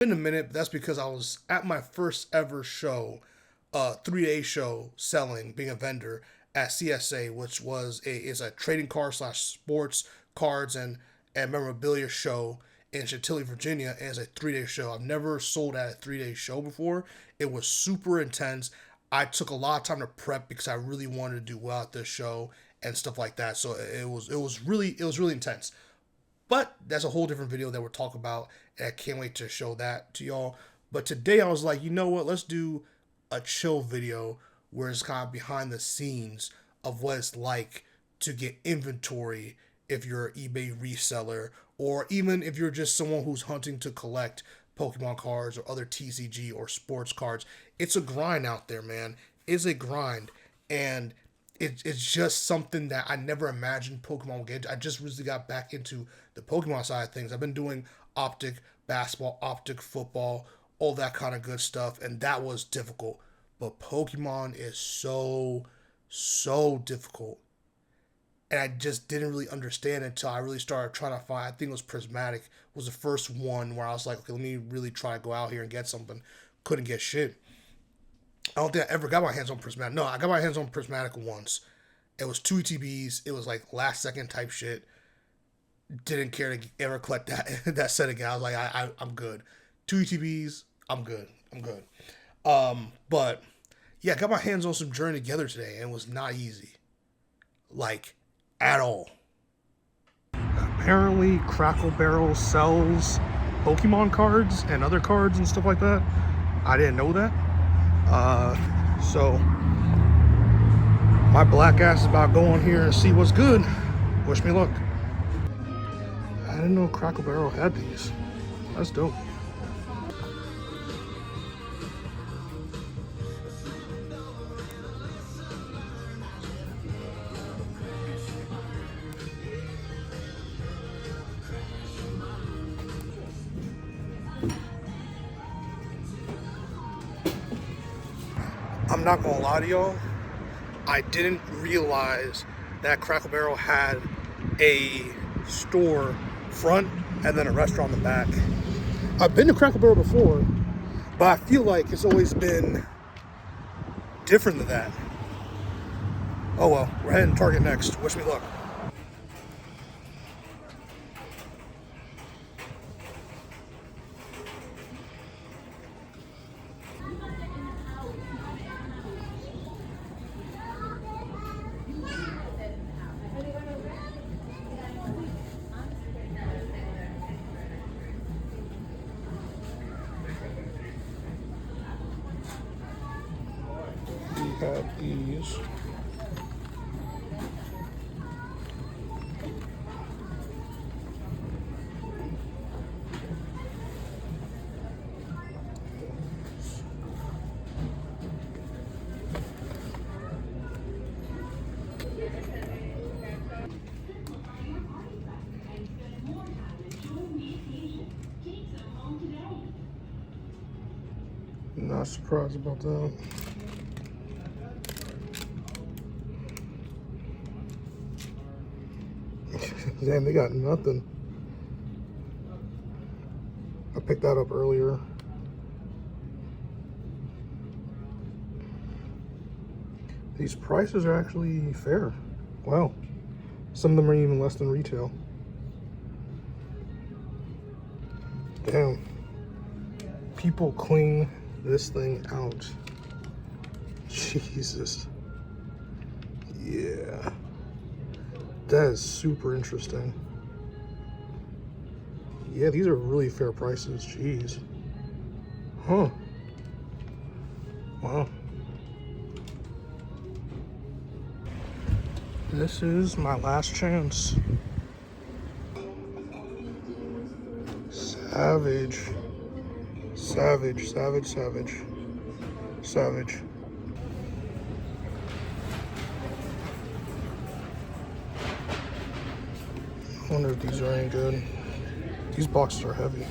Been a minute, but that's because I was at my first ever show, 3-day show selling, being a vendor at CSA, which is a trading card slash sports cards and memorabilia show in Chantilly, Virginia. And it's a 3-day show. I've never sold at a 3-day show before. It was super intense. I took a lot of time to prep because I really wanted to do well at this show and stuff like that. So it was really intense. But that's a whole different video that we'll talk about, and I can't wait to show that to y'all. But today I was like, you know what? Let's do a chill video where it's kind of behind the scenes of what it's like to get inventory if you're an eBay reseller, or even if you're just someone who's hunting to collect Pokemon cards or other TCG or sports cards. It's a grind out there, man. It's a grind. And it's just something that I never imagined Pokemon would get. I just recently got back into the Pokemon side of things. I've been doing optic basketball, optic football, all that kind of good stuff, and that was difficult. But Pokemon is so difficult. And I just didn't really understand it until I really started trying to find. I think it was Prismatic was the first one where I was like, okay, let me really try to go out here and get something. Couldn't get shit. I don't think I ever got my hands on Prismatic. No, I got my hands on Prismatic once. It was two ETBs. It was like last second type shit. Didn't care to ever collect that set again. I was like, I'm good. Two ETBs, I'm good. I'm good. But yeah, I got my hands on some Journey Together today, and it was not easy. Like, at all. Apparently, Crackle Barrel sells Pokemon cards and other cards and stuff like that. I didn't know that. So my black ass is about to go on here and see what's good. Wish me luck. I didn't know Crackle Barrel had these. That's dope. I'm not gonna lie to y'all, I didn't realize that Crackle Barrel had a store front and then a restaurant in the back. I've been to Crackle Barrel before, but I feel like it's always been different than that. Oh well, we're heading to Target next. Wish me luck. We have these. Not surprised about that. Damn, they got nothing. I picked that up earlier. These prices are actually fair. Wow. Some of them are even less than retail. Damn. People clean this thing out. Jesus. Yeah. That is super interesting. Yeah, these are really fair prices. Jeez. Huh. Wow. This is my last chance. Savage. Savage, savage, savage. Savage. I wonder if these are any good. These boxes are heavy.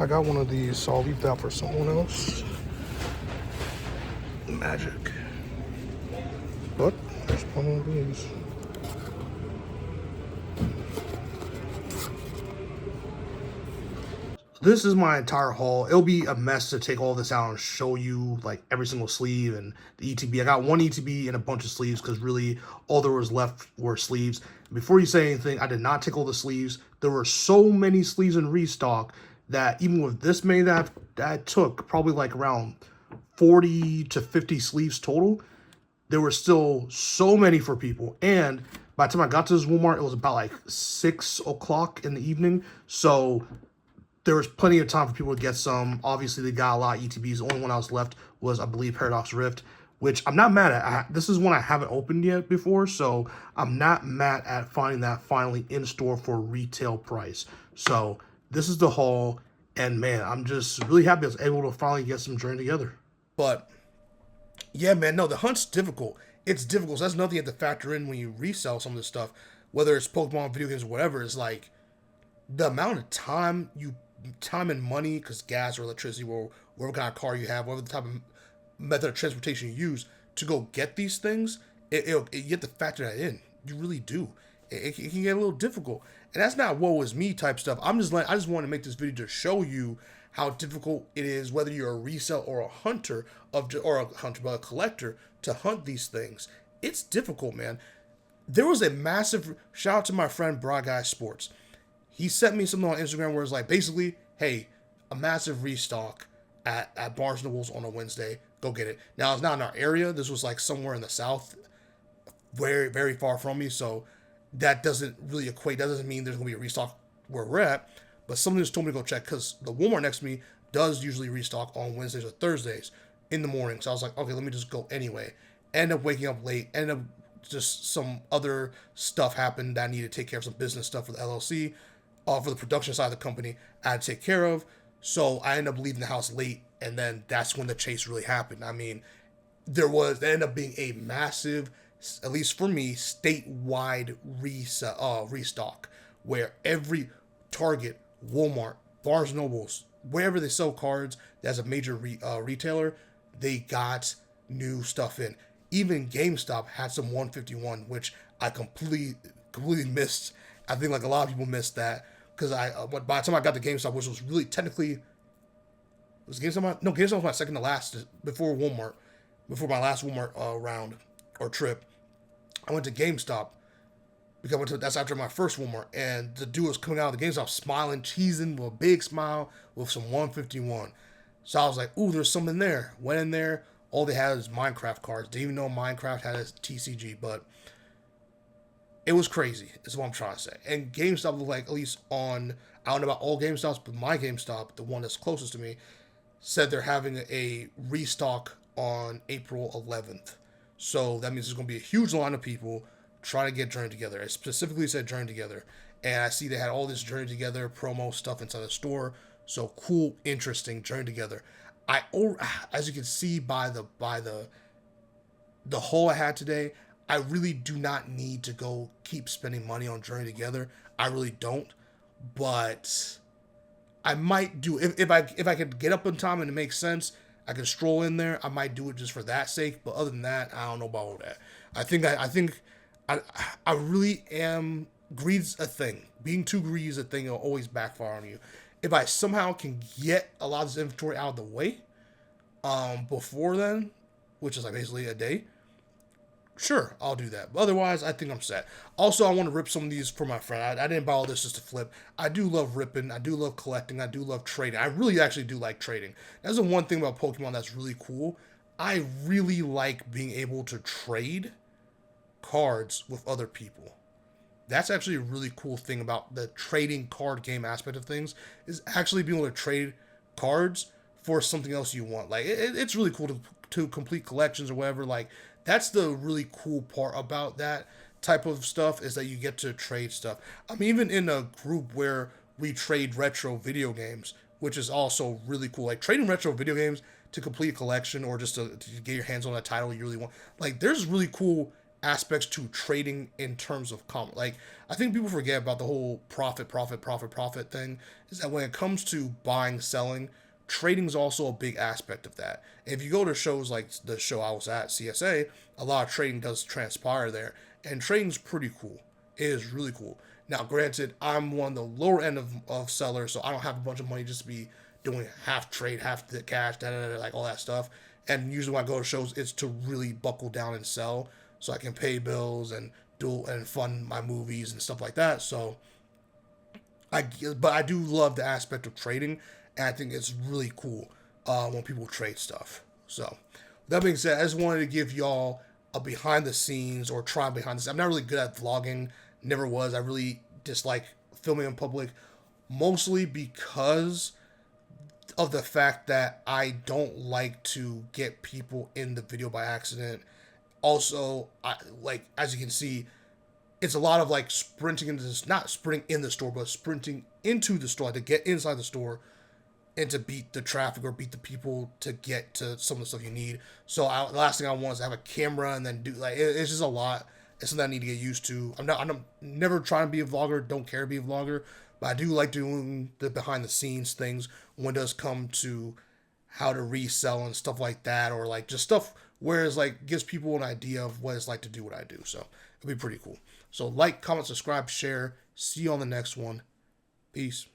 I got one of these, so I'll leave that for someone else. Magic. But there's one of these. This is my entire haul. It'll be a mess to take all this out and show you like every single sleeve and the ETB. I got one ETB and a bunch of sleeves because really all there was left were sleeves. Before you say anything, I did not take all the sleeves. There were so many sleeves in restock that even with this many that I took, probably like around 40 to 50 sleeves total, there were still so many for people. And by the time I got to this Walmart, it was about like 6 o'clock in the evening. So there was plenty of time for people to get some. Obviously, they got a lot of ETBs. The only one I was left was, I believe, Paradox Rift, which I'm not mad at. This is one I haven't opened yet before, so I'm not mad at finding that finally in store for retail price. So this is the haul, and man, I'm just really happy I was able to finally get some Journey Together. But yeah, man, no, the hunt's difficult. It's difficult. So that's nothing you have to factor in when you resell some of this stuff, whether it's Pokemon, video games, or whatever. It's like the amount of time and money, because gas or electricity or whatever kind of car you have, whatever the type of method of transportation you use to go get these things, you have to factor that in. You really do. It can get a little difficult, and that's not woe is me type stuff. I just want to make this video to show you how difficult it is, whether you're a reseller or a hunter but a collector, to hunt these things. It's difficult, man. There was a massive shout out to my friend Bra Guy Sports. He sent me something on Instagram where it's like, basically, hey, a massive restock at Barnes & Nobles on a Wednesday. Go get it. Now, it's not in our area. This was like somewhere in the south, very, very far from me. So that doesn't really equate. That doesn't mean there's going to be a restock where we're at. But something just told me to go check, because the Walmart next to me does usually restock on Wednesdays or Thursdays in the morning. So I was like, okay, let me just go anyway. End up waking up late. End up just some other stuff happened that I needed to take care of, some business stuff for the LLC. For the production side of the company, I had to take care of. So I ended up leaving the house late, and then that's when the chase really happened. I mean, there ended up being a massive, at least for me, statewide restock, where every Target, Walmart, Barnes & Nobles, wherever they sell cards, that's a major retailer, they got new stuff in. Even GameStop had some 151, which I completely missed. I think like a lot of people missed that, because by the time I got to GameStop, which was really technically, GameStop was my second to last before Walmart, before my last Walmart round or trip. I went to GameStop because that's after my first Walmart, and the dude was coming out of the GameStop smiling, cheesing with a big smile with some 151. So I was like, ooh, there's something there. Went in there, all they had was Minecraft cards. Didn't even know Minecraft had a TCG, but it was crazy, is what I'm trying to say. And GameStop looked like, at least on, I don't know about all GameStops, but my GameStop, the one that's closest to me, said they're having a restock on April 11th. So that means there's going to be a huge line of people trying to get Journey Together. It specifically said Journey Together. And I see they had all this Journey Together promo stuff inside the store. So cool, interesting, Journey Together. As you can see by the haul I had today, I really do not need to go keep spending money on Journey Together. I really don't. But I might do, if I could get up in time and it makes sense, I could stroll in there. I might do it just for that sake. But other than that, I don't know about all that. I think I really am, greed's a thing. Being too greedy is a thing. It'll always backfire on you. If I somehow can get a lot of this inventory out of the way before then, which is like basically a day, sure, I'll do that. But otherwise, I think I'm set. Also, I want to rip some of these for my friend. I didn't buy all this just to flip. I do love ripping. I do love collecting. I do love trading. I really actually do like trading. That's the one thing about Pokemon that's really cool. I really like being able to trade cards with other people. That's actually a really cool thing about the trading card game aspect of things, is actually being able to trade cards for something else you want. Like, it's really cool to complete collections or whatever. Like, that's the really cool part about that type of stuff, is that you get to trade stuff. I'm even in a group where we trade retro video games, which is also really cool. Like, trading retro video games to complete a collection, or just to get your hands on a title you really want. Like, there's really cool aspects to trading in terms of like I think people forget about the whole profit thing, is that when it comes to buying, selling, trading is also a big aspect of that. If you go to shows like the show I was at, CSA, a lot of trading does transpire there, and trading's pretty cool. It is really cool. Now, granted, I'm one of the lower end of sellers, so I don't have a bunch of money just to be doing half trade, half the cash, like all that stuff. And usually when I go to shows, it's to really buckle down and sell, so I can pay bills and do and fund my movies and stuff like that. So but I do love the aspect of trading, and I think it's really cool when people trade stuff. So, that being said, I just wanted to give y'all a behind the scenes or try behind the scenes. I'm not really good at vlogging, never was. I really dislike filming in public, mostly because of the fact that I don't like to get people in the video by accident. Also, as you can see, it's a lot of like sprinting into this, not sprinting in the store, but sprinting into the store to get inside the store and to beat the traffic or beat the people to get to some of the stuff you need. So the last thing I want is to have a camera and then do it's just a lot. It's something I need to get used to. I'm never trying to be a vlogger. Don't care to be a vlogger, but I do like doing the behind the scenes things when it does come to how to resell and stuff like that, or like just stuff where it's like gives people an idea of what it's like to do what I do. So it'll be pretty cool. So like, comment, subscribe, share. See you on the next one. Peace.